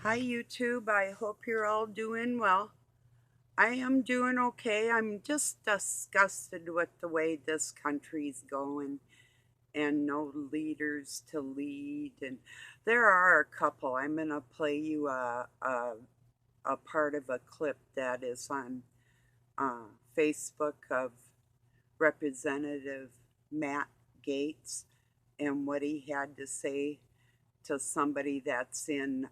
Hi, YouTube. I hope you're all doing well. I am doing okay. I'm just disgusted with the way this country's going and no leaders to lead. And there are a couple. I'm going to play you a part of a clip that is on Facebook of Representative Matt Gaetz and what he had to say to somebody that's in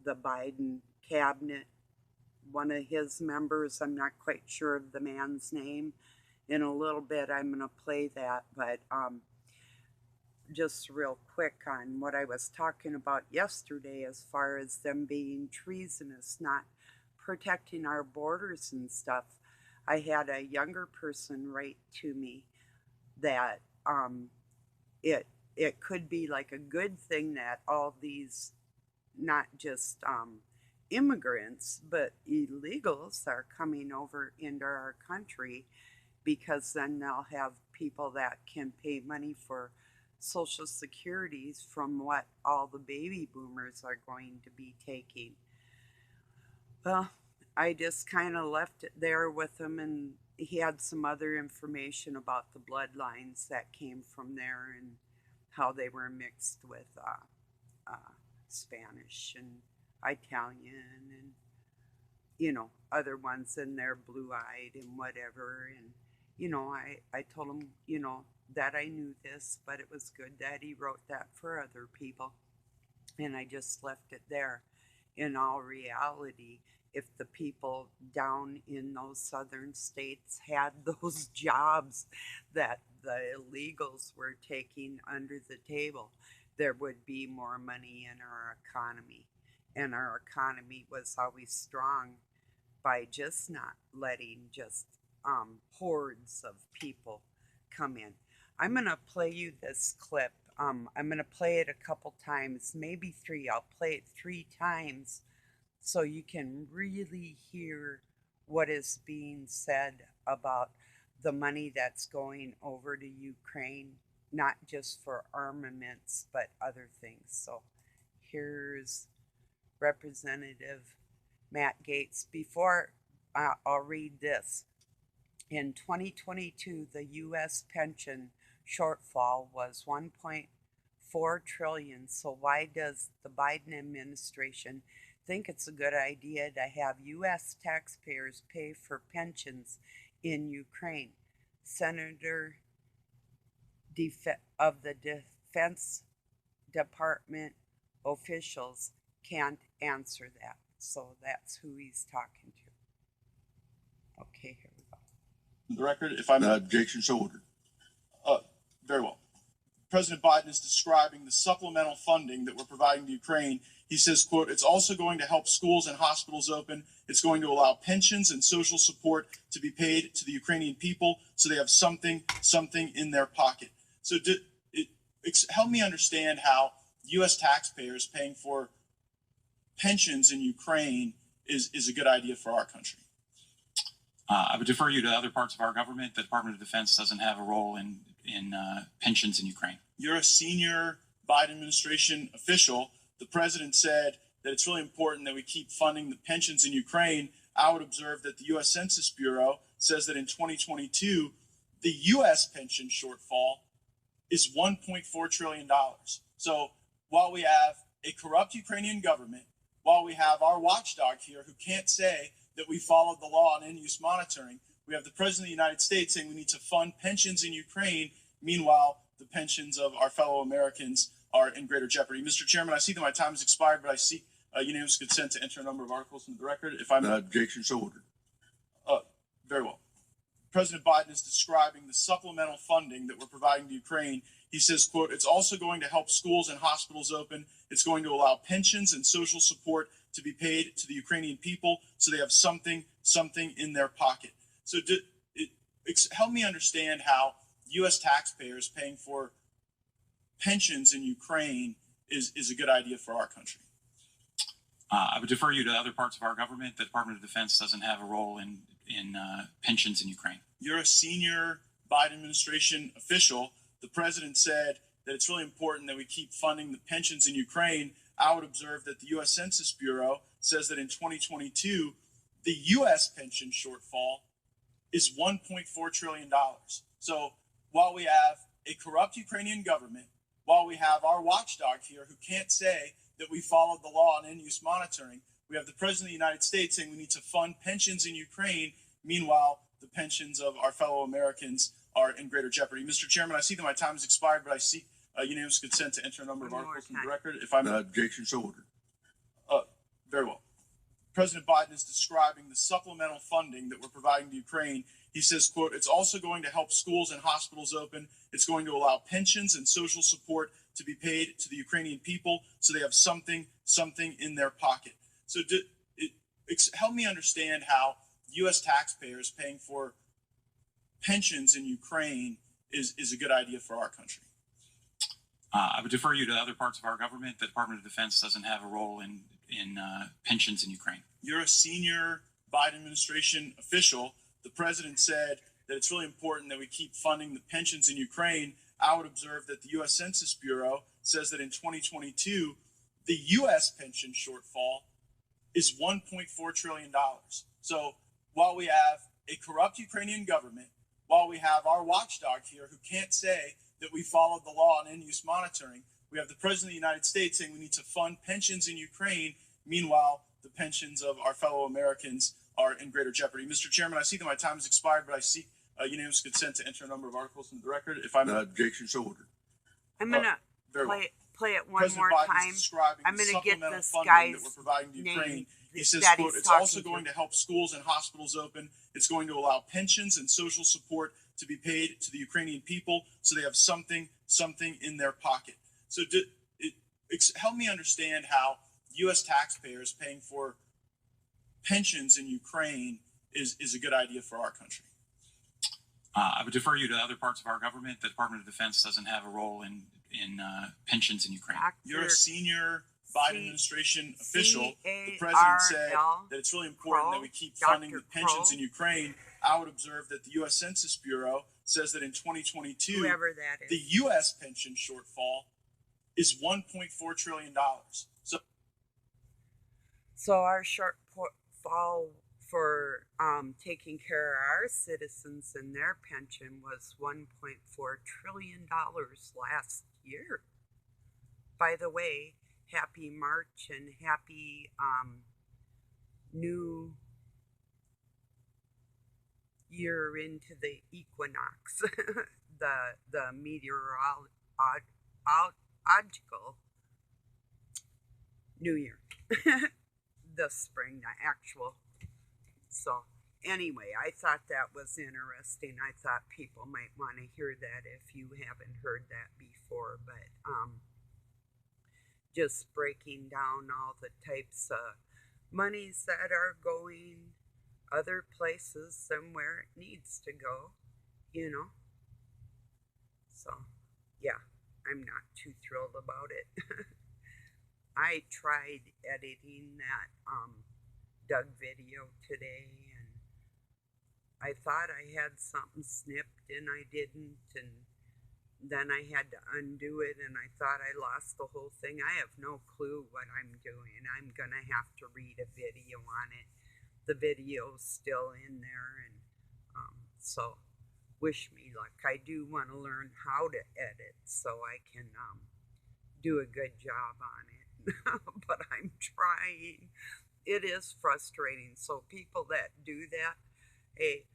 the Biden cabinet, one of his members. I'm not quite sure of the man's name. In a little bit, I'm going to play that, but just real quick on what I was talking about yesterday as far as them being treasonous, not protecting our borders and stuff. I had a younger person write to me that it it could be like a good thing that all these not just immigrants but illegals are coming over into our country because then they'll have people that can pay money for social securities from what all the baby boomers are going to be taking. Well, I just kind of left it there with him, and he had some other information about the bloodlines that came from there and how they were mixed with Spanish and Italian and other ones, and they're blue-eyed and whatever. And I told him that I knew this, but it was good that he wrote that for other people, and I just left it there. In all reality, if the people down in those southern states had those jobs that the illegals were taking under the table, there would be more money in our economy. And our economy was always strong by just not letting just hordes of people come in. I'm going to play you this clip. I'm going to play it a couple times, maybe three. I'll play it three times so you can really hear what is being said about the money that's going over to Ukraine, not just for armaments, but other things. So here's Representative Matt Gaetz. Before I'll read this, in 2022, the U.S. pension shortfall was 1.4 trillion. So why does the Biden administration think it's a good idea to have U.S. taxpayers pay for pensions in Ukraine? Senator of the Defense Department officials can't answer that. So that's who he's talking to. Okay, here we go. The record, if I'm objection so ordered. Very well. President Biden is describing the supplemental funding that we're providing to Ukraine. He says, quote, "It's also going to help schools and hospitals open. It's going to allow pensions and social support to be paid to the Ukrainian people so they have something in their pocket." So help me understand how U.S. taxpayers paying for pensions in Ukraine is a good idea for our country. I would defer you to other parts of our government. The Department of Defense doesn't have a role in pensions in Ukraine. You're a senior Biden administration official. The president said that it's really important that we keep funding the pensions in Ukraine. I would observe that the U.S. Census Bureau says that in 2022, the U.S. pension shortfall is $1.4 trillion. So while we have a corrupt Ukrainian government, while we have our watchdog here who can't say that we followed the law on end-use monitoring, we have the President of the United States saying we need to fund pensions in Ukraine. Meanwhile, the pensions of our fellow Americans are in greater jeopardy. Mr. Chairman, I see that my time has expired, but I seek unanimous consent to enter a number of articles into the record. If I'm objection so ordered. Very well. President Biden is describing the supplemental funding that we're providing to Ukraine. He says, quote, "It's also going to help schools and hospitals open. It's going to allow pensions and social support to be paid to the Ukrainian people so they have something in their pocket." So help me understand how U.S. taxpayers paying for pensions in Ukraine is a good idea for our country. I would defer you to other parts of our government. The Department of Defense doesn't have a role in pensions in Ukraine. You're a senior Biden administration official. The president said that it's really important that we keep funding the pensions in Ukraine. I would observe that the U.S. Census Bureau says that in 2022, the U.S. pension shortfall is $1.4 trillion. So while we have a corrupt Ukrainian government, while we have our watchdog here who can't say that we followed the law on end-use monitoring, we have the President of the United States saying we need to fund pensions in Ukraine. Meanwhile, the pensions of our fellow Americans are in greater jeopardy. Mr. Chairman, I see that my time has expired, but I seek unanimous consent to enter a number of One more articles in the time. record. If I may. Objection so ordered. Very well. President Biden is describing the supplemental funding that we're providing to Ukraine. He says, quote, it's also going to help schools and hospitals open. It's going to allow pensions and social support to be paid to the Ukrainian people so they have something in their pocket. So help me understand how U.S. taxpayers paying for pensions in Ukraine is a good idea for our country. I would defer you to other parts of our government. The Department of Defense doesn't have a role in pensions in Ukraine. You're a senior Biden administration official. The president said that it's really important that we keep funding the pensions in Ukraine. I would observe that the U.S. Census Bureau says that in 2022, the U.S. pension shortfall is $1.4 trillion. So while we have a corrupt Ukrainian government, while we have our watchdog here who can't say that we followed the law on end-use monitoring, we have the President of the United States saying we need to fund pensions in Ukraine. Meanwhile, the pensions of our fellow Americans are in greater jeopardy. Mr. Chairman, I see that my time has expired, but I seek unanimous consent to enter a number of articles into the record. If I may. Objection so ordered. I'm gonna Very well. play it one President more Biden time. is describing I'm the gonna get supplemental this funding that guy's we're providing to Ukraine. name He says, that quote, he's it's also talking going to. to help schools and hospitals open. It's going to allow pensions and social support to be paid to the Ukrainian people so they have something in their pocket. So help me understand how U.S. taxpayers paying for pensions in Ukraine is a good idea for our country. I would defer you to other parts of our government. The Department of Defense doesn't have a role in pensions in Ukraine. You're a Dr. senior Biden administration official. The C-A-R-L president said that it's really important that we keep funding the Dr. pensions Kroll. in Ukraine. I would observe that the U.S. Census Bureau says that in 2022, Whoever that is. the U.S. pension shortfall is $1.4 trillion. So our shortfall for taking care of our citizens and their pension was $1.4 trillion last year. By the way, happy March and happy new year into the equinox, the meteorological new year, the spring, the actual. So anyway, I thought that was interesting. I thought people might want to hear that if you haven't heard that before, but just breaking down all the types of monies that are going other places somewhere it needs to go, you know. So yeah, I'm not too thrilled about it. I tried editing that Doug video today, and I thought I had something snipped and I didn't, and then I had to undo it, and I thought I lost the whole thing. I have no clue what I'm doing. I'm gonna have to read a video on it. The video's still in there, and so wish me luck. I do want to learn how to edit so I can do a good job on it. But I'm trying. It is frustrating. So people that do that, hey,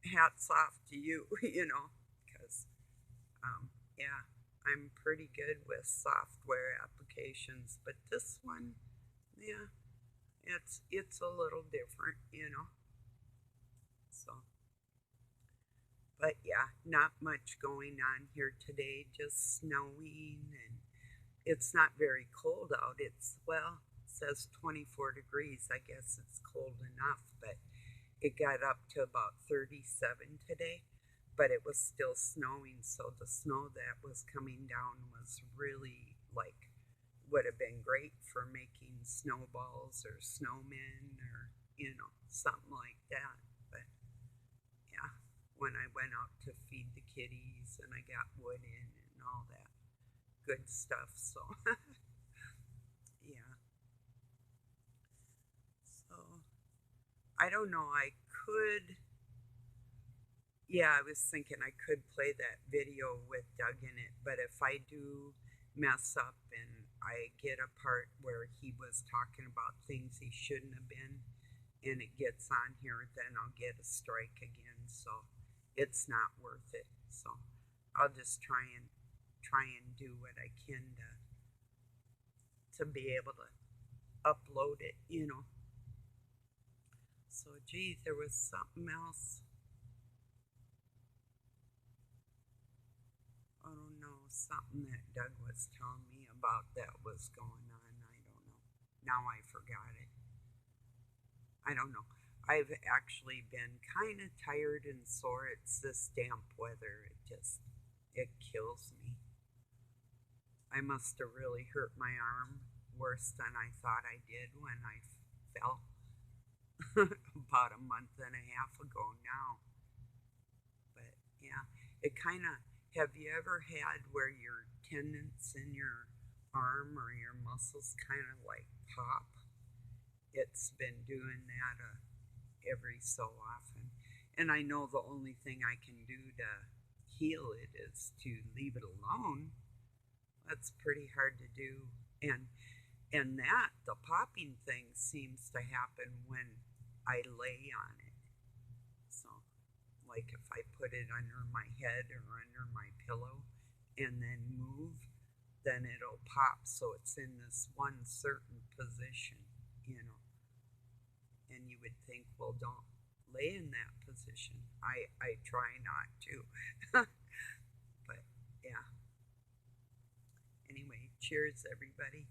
hats off to you, you know, because yeah, I'm pretty good with software applications, but this one, yeah, it's a little different, you know. So, but yeah, not much going on here today, just snowing, and it's not very cold out. It's, well, it says 24 degrees. I guess it's cold enough, but it got up to about 37 today, but it was still snowing, so the snow that was coming down was really, like, would have been great for making snowballs or snowmen or, you know, something like that. But yeah, when I went out to feed the kitties and I got wood in and all that good stuff, so I don't know. I could. Yeah, I was thinking I could play that video with Doug in it, but if I do mess up and I get a part where he was talking about things he shouldn't have been and it gets on here, then I'll get a strike again. So it's not worth it. So I'll just try and do what I can to be able to upload it. So gee, there was something else. I don't know, something that Doug was telling me about that was going on. I don't know. Now I forgot it. I don't know. I've actually been kind of tired and sore. It's this damp weather. It kills me. I must have really hurt my arm worse than I thought I did when I fell about a month and a half ago now. But yeah, it kind of, have you ever had where your tendons in your arm or your muscles kind of like pop? It's been doing that every so often. And I know the only thing I can do to heal it is to leave it alone. That's pretty hard to do. And that, the popping thing seems to happen when I lay on it. So, like if I put it under my head or under my pillow and then move, then it'll pop. So it's in this one certain position. And you would think, well, don't lay in that position. I try not to. But yeah. Anyway, cheers, everybody.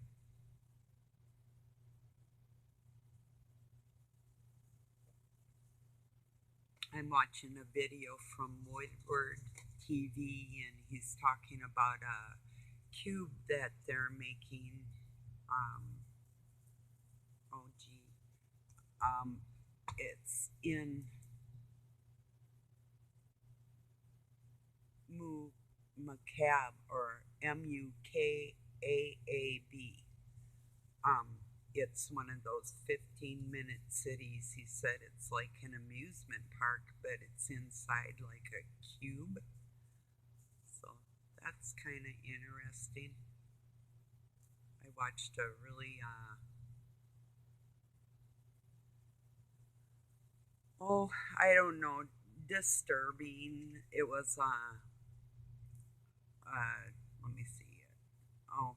I'm watching a video from Woodward TV, and he's talking about a cube that they're making. Oh, gee. It's in Mukaab, or Mukaab. It's one of those 15-minute cities. He said it's like an amusement park, but it's inside like a cube. So that's kind of interesting. I watched a really, I don't know, disturbing. It was, let me see it. Oh,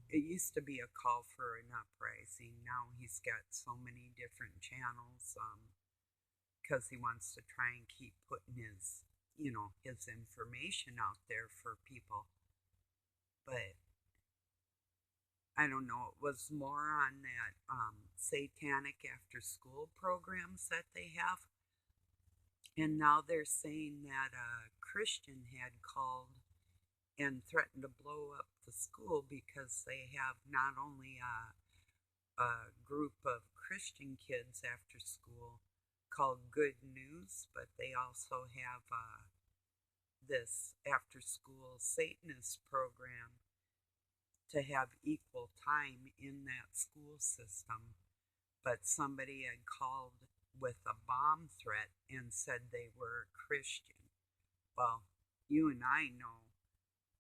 it used to be a call for an uprising. Now he's got so many different channels because he wants to try and keep putting his information out there for people. But I don't know, it was more on that satanic after school programs that they have. And now they're saying that a Christian had called and threatened to blow up the school because they have not only a group of Christian kids after school called Good News, but they also have this after school Satanist program to have equal time in that school system. But somebody had called with a bomb threat and said they were a Christian. Well, you and I know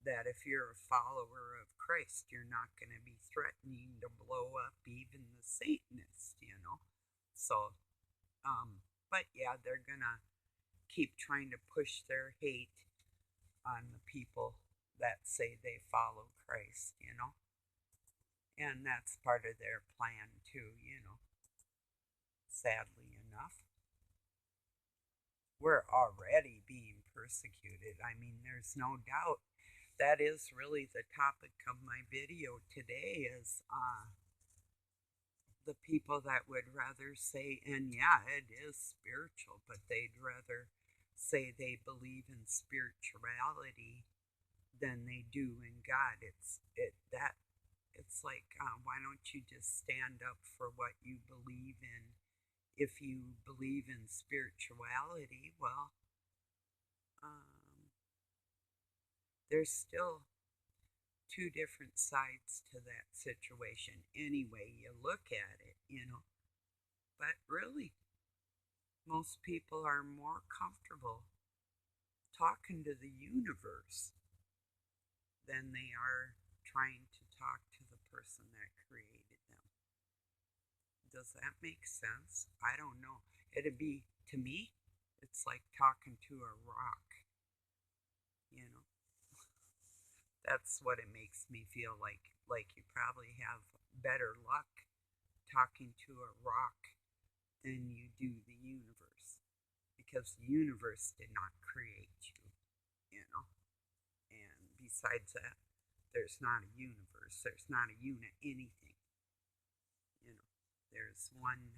that if you're a follower of Christ, you're not going to be threatening to blow up even the Satanists. So, but yeah, they're going to keep trying to push their hate on the people that say they follow Christ. And that's part of their plan too. Sadly enough, we're already being persecuted. I mean, there's no doubt. That is really the topic of my video today is the people that would rather say, and yeah, it is spiritual, but they'd rather say they believe in spirituality than they do in God. It's like, why don't you just stand up for what you believe in? If you believe in spirituality, well, there's still two different sides to that situation. Anyway, you look at it. But really, most people are more comfortable talking to the universe than they are trying to talk to the person that created them. Does that make sense? I don't know. It'd be, to me, it's like talking to a rock, you know. That's what it makes me feel like. Like you probably have better luck talking to a rock than you do the universe. Because the universe did not create you, you know. And besides that, there's not a universe. There's not a unit anything. You know, there's one.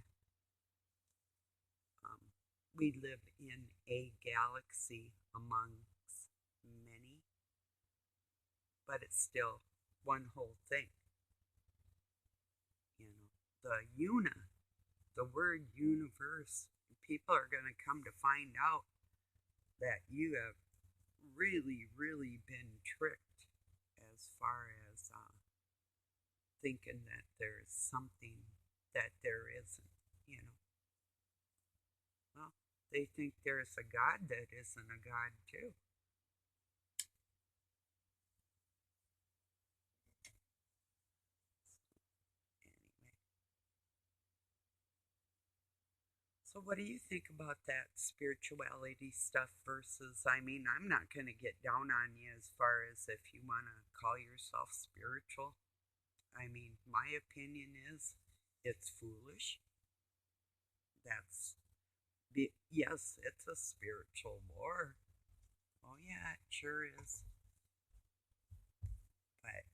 We live in a galaxy amongst many, but it's still one whole thing. You know, the word universe, people are going to come to find out that you have really, really been tricked as far as thinking that there's something that there isn't, you know. Well, they think there's a God that isn't a God, too. Anyway. So, what do you think about that spirituality stuff versus, I mean, I'm not going to get down on you as far as if you want to call yourself spiritual. I mean, my opinion is it's foolish. That's, yes, it's a spiritual war. Oh, yeah, it sure is. But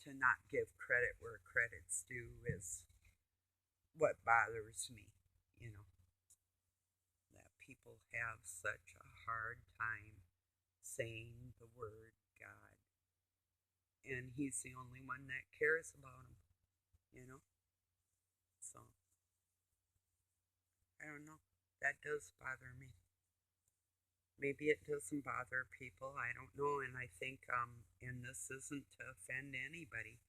to not give credit where credit's due is what bothers me, you know, that people have such a hard time saying the word God. And he's the only one that cares about them, you know? So, I don't know. That does bother me. Maybe it doesn't bother people. I don't know. And I think, and this isn't to offend anybody,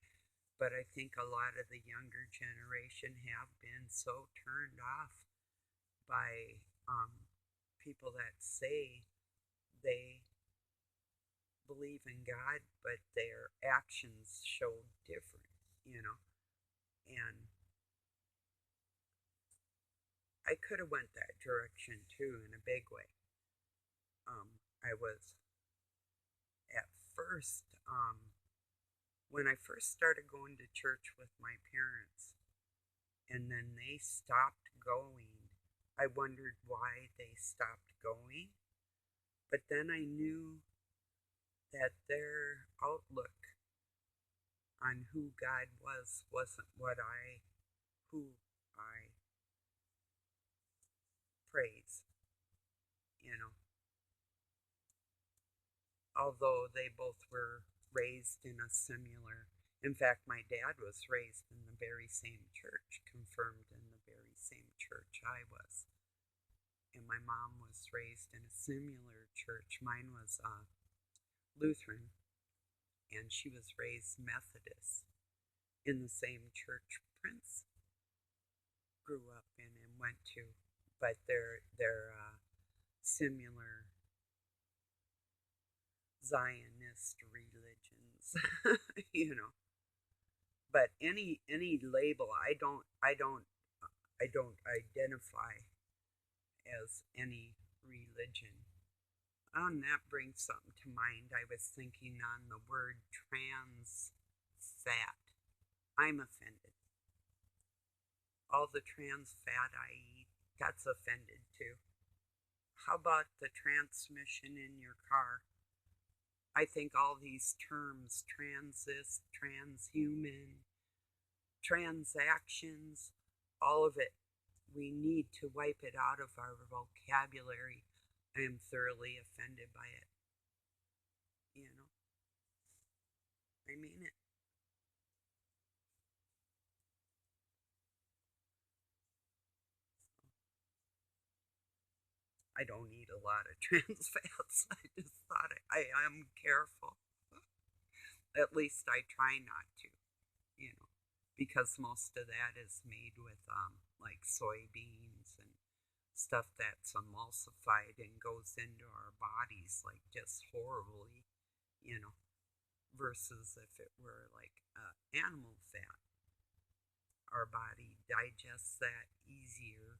but I think a lot of the younger generation have been so turned off by people that say they believe in God, but their actions show different, you know. And I could have went that direction too in a big way. I was at first, when I first started going to church with my parents, and then they stopped going, I wondered why they stopped going. But then I knew that their outlook on who God wasn't who I praise, you know. Although they both were raised in a similar, in fact, my dad was raised in the very same church, confirmed in the very same church I was. And my mom was raised in a similar church. Mine was Lutheran, and she was raised Methodist in the same church Prince grew up in and went to. But they're similar Zionist religions, you know. But any label, I don't identify as any religion. And that brings something to mind. I was thinking on the word trans fat. I'm offended. All the trans fat I eat, that's offended too. How about the transmission in your car? I think all these terms, transis, transhuman, transactions, all of it, we need to wipe it out of our vocabulary. I am thoroughly offended by it. You know? I mean it. I don't eat a lot of trans fats. I just thought I am careful. At least I try not to, you know, because most of that is made with like soybeans and stuff that's emulsified and goes into our bodies like just horribly, you know, versus if it were like animal fat. Our body digests that easier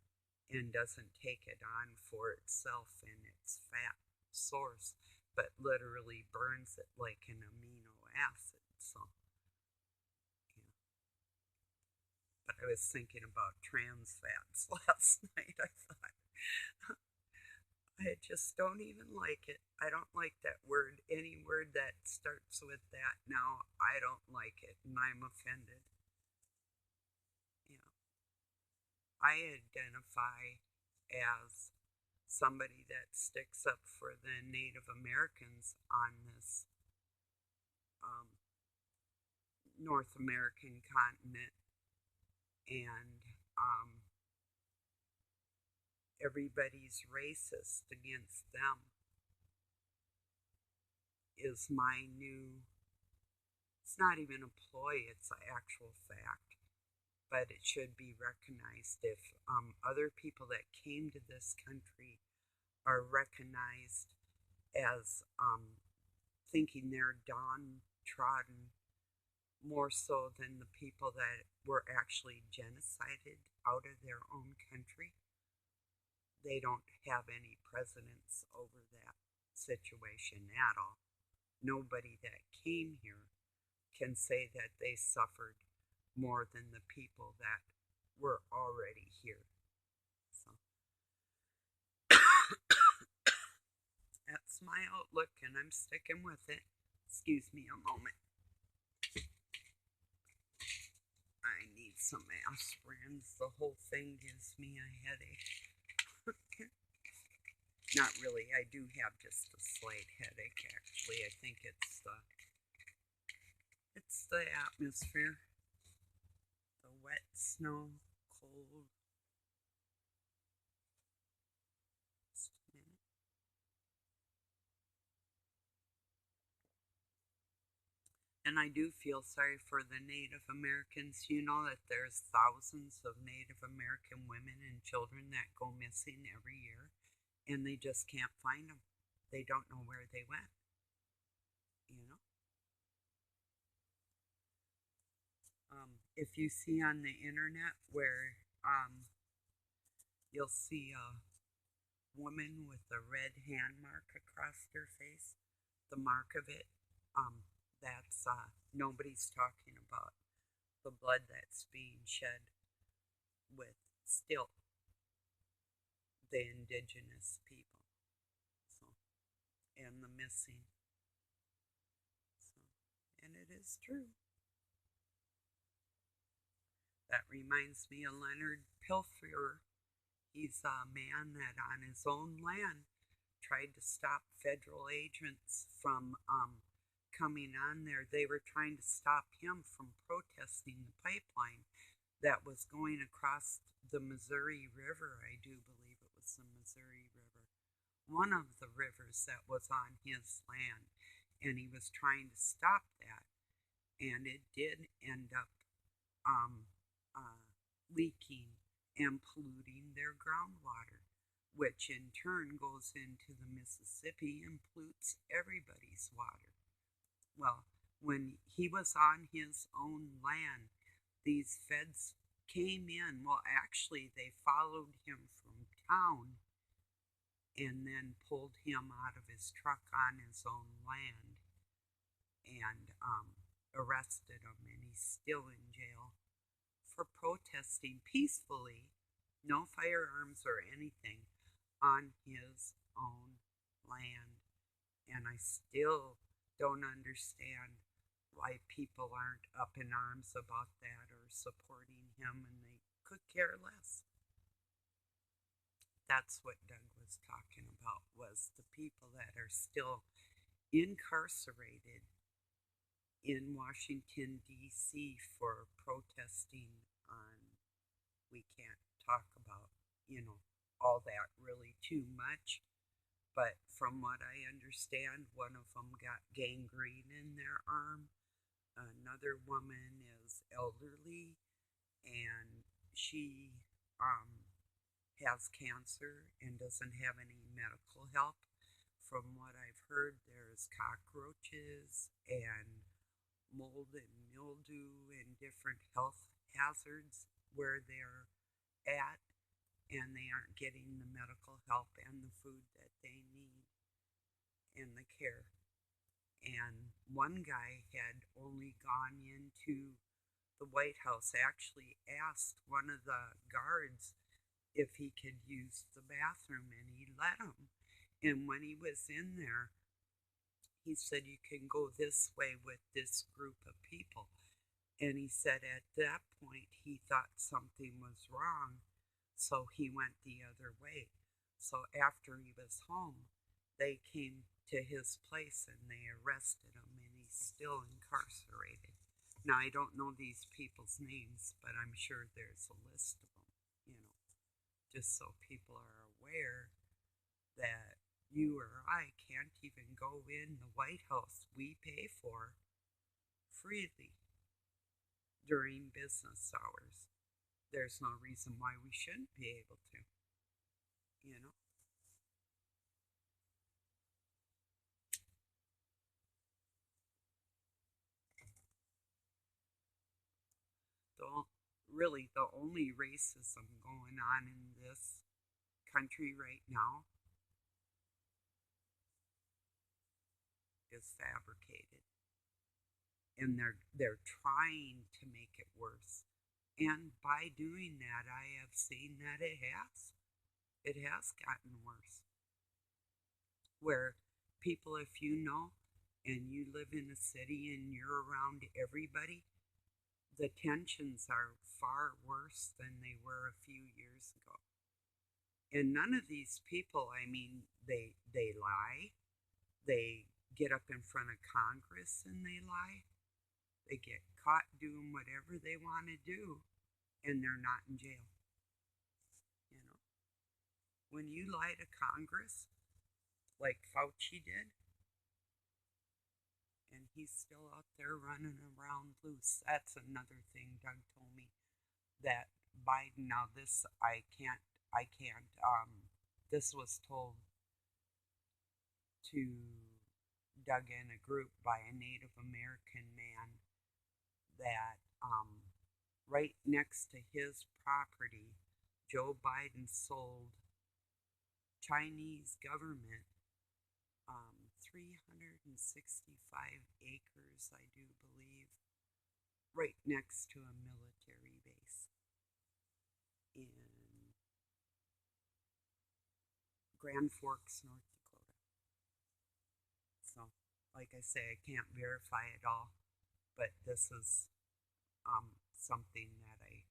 and doesn't take it on for itself in its fat source, but literally burns it like an amino acid. So, yeah. But I was thinking about trans fats last night. I thought, I just don't even like it. I don't like that word. Any word that starts with that now, I don't like it, and I'm offended. You know, I identify as somebody that sticks up for the Native Americans on this North American continent, and everybody's racist against them is my new, it's not even a ploy, it's an actual fact, but it should be recognized. If other people that came to this country are recognized as thinking they're downtrodden more so than the people that were actually genocided out of their own country, they don't have any precedence over that situation at all. Nobody that came here can say that they suffered more than the people that were already here. So that's my outlook, and I'm sticking with it. Excuse me a moment. I need some aspirins. The whole thing gives me a headache. Not really. I do have just a slight headache, actually. I think it's the atmosphere. The wet snow, cold. Just a minute. And I do feel sorry for the Native Americans. You know that there's thousands of Native American women and children that go missing every year, and they just can't find them. They don't know where they went, you know? If you see on the internet where you'll see a woman with a red hand mark across her face, the mark of it, that's nobody's talking about the blood that's being shed with still the indigenous people, so, and the missing. So, and it is true. That reminds me of Leonard Pilfer. He's a man that on his own land tried to stop federal agents from coming on there. They were trying to stop him from protesting the pipeline that was going across the Missouri River. I do believe it was the Missouri River, one of the rivers that was on his land, and he was trying to stop that, and it did end up leaking and polluting their groundwater, which in turn goes into the Mississippi and pollutes everybody's water. Well, when he was on his own land, these feds came in. Well, actually, they followed him from town and then pulled him out of his truck on his own land and arrested him, and he's still in jail for protesting peacefully, no firearms or anything, on his own land. And I still don't understand why people aren't up in arms about that or supporting him, and they could care less. That's what Doug was talking about, was the people that are still incarcerated in Washington, D.C. for protesting on, we can't talk about, all that really too much, but from what I understand, one of them got gangrene in their arm. Another woman is elderly, and she has cancer and doesn't have any medical help. From what I've heard, there's cockroaches and mold and mildew and different health hazards where they're at, and they aren't getting the medical help and the food that they need and the care. And one guy had only gone into the White House, actually asked one of the guards if he could use the bathroom, and he let him. And when he was in there, he said, "You can go this way with this group of people." And he said at that point he thought something was wrong, so he went the other way. So after he was home, they came to his place and they arrested him, and he's still incarcerated. Now, I don't know these people's names, but I'm sure there's a list of them, just so people are aware that you or I can't even go in the White House we pay for freely during business hours. There's no reason why we shouldn't be able to, you know. The, really, the only racism going on in this country right now is fabricated, and they're trying to make it worse. And by doing that, I have seen that it has gotten worse. Where people, if you know, and you live in a city and you're around everybody, the tensions are far worse than they were a few years ago. And none of these people, I mean, they lie. They get up in front of Congress and they lie. They get caught doing whatever they want to do, and they're not in jail. You know, when you lie to Congress, like Fauci did, and he's still out there running around loose. That's another thing Doug told me, that Biden, now this I can't, this was told to Doug in a group by a Native American man, that right next to his property, Joe Biden sold Chinese government 365 acres, I do believe, right next to a military base in Grand Forks, North Dakota. So, like I say, I can't verify it all, but this is something that I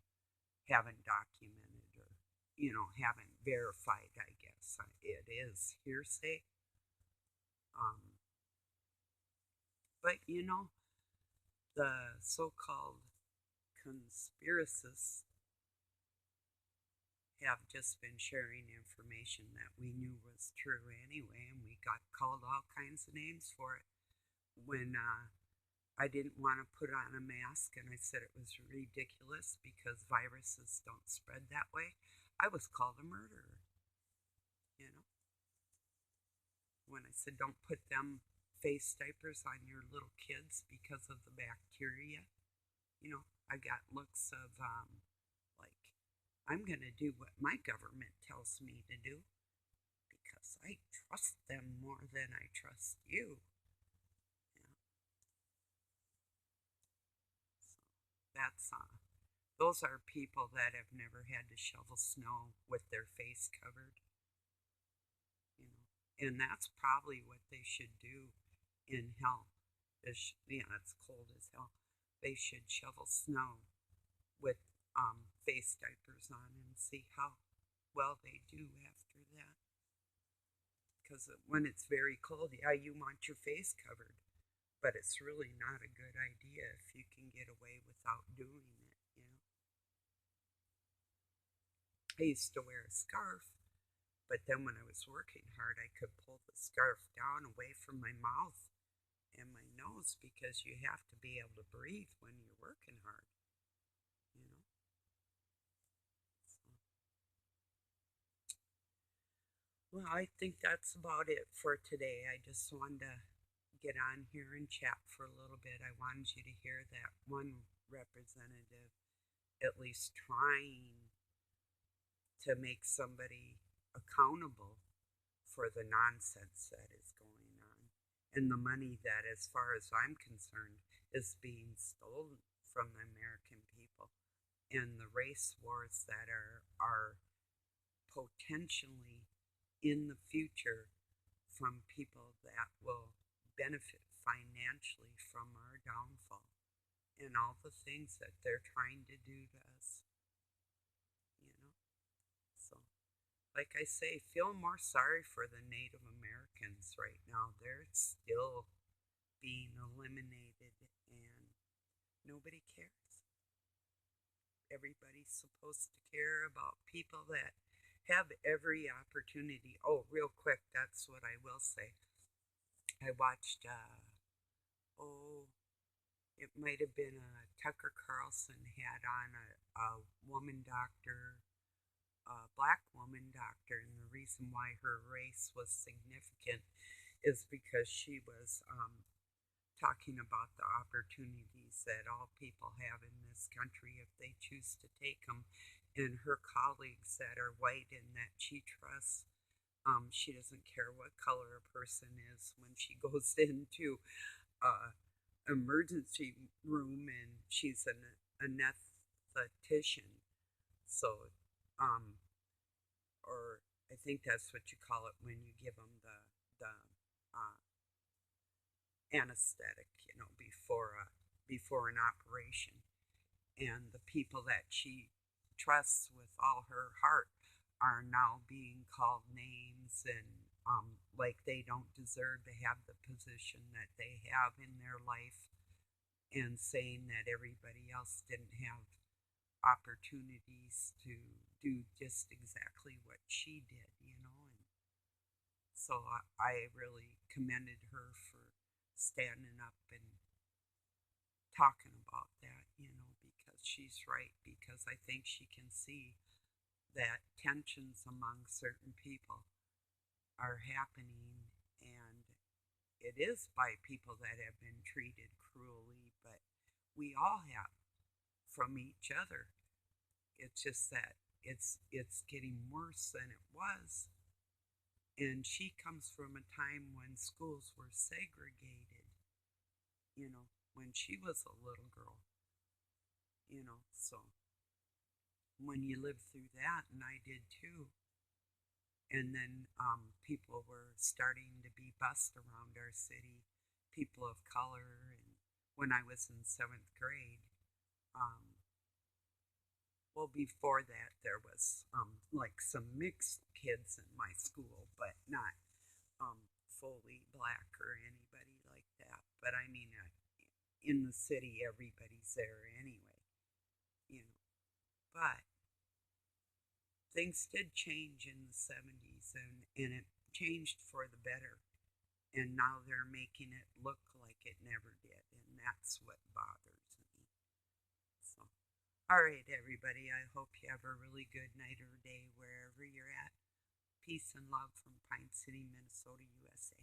haven't documented, or haven't verified. I guess it is hearsay. But the so-called conspiracists have just been sharing information that we knew was true anyway, and we got called all kinds of names for it. When I didn't want to put on a mask and I said it was ridiculous because viruses don't spread that way, I was called a murderer. When I said don't put them face diapers on your little kids because of the bacteria, I got looks of like, I'm going to do what my government tells me to do because I trust them more than I trust you. So that's those are people that have never had to shovel snow with their face covered. And that's probably what they should do in hell. It's cold as hell. They should shovel snow with face diapers on and see how well they do after that. Because when it's very cold, yeah, you want your face covered, but it's really not a good idea if you can get away without doing it. I used to wear a scarf, but then when I was working hard, I could pull the scarf down away from my mouth and my nose, because you have to be able to breathe when you're working hard. So, Well, I think that's about it for today. I just wanted to get on here and chat for a little bit. I wanted you to hear that one representative at least trying to make somebody accountable for the nonsense that is going on and the money that, as far as I'm concerned, is being stolen from the American people, and the race wars that are potentially in the future from people that will benefit financially from our downfall and all the things that they're trying to do to us, you know. So, like I say, feel more sorry for the Native Americans right now. They're still being eliminated and nobody cares. Everybody's supposed to care about people that have every opportunity. Oh, real quick, that's what I will say. I watched, oh, it might have been Tucker Carlson had on a woman doctor, a black woman doctor, and the reason why her race was significant is because she was talking about the opportunities that all people have in this country if they choose to take them. And her colleagues that are white and that she trusts, she doesn't care what color a person is when she goes into a emergency room, and she's an anesthetician. So, or I think that's what you call it when you give them the uh, anesthetic, before an operation. And the people that she trusts with all her heart are now being called names and like they don't deserve to have the position that they have in their life, and saying that everybody else didn't have opportunities to do just exactly what she did. And so I really commended her for standing up and talking about that, because she's right. Because I think she can see that tensions among certain people are happening, and it is by people that have been treated cruelly, but we all have from each other. It's just that it's getting worse than it was. And she comes from a time when schools were segregated, when she was a little girl. So when you live through that, and I did too, and then people were starting to be bussed around our city, people of color, and when I was in seventh grade, um, well, before that, there was like some mixed kids in my school, but not fully black or anybody like that. But I mean, in the city, everybody's there anyway. But things did change in the 70s, and it changed for the better. And now they're making it look like it never did. And that's what bothers me. So, all right, everybody, I hope you have a really good night or day wherever you're at. Peace and love from Pine City, Minnesota, USA.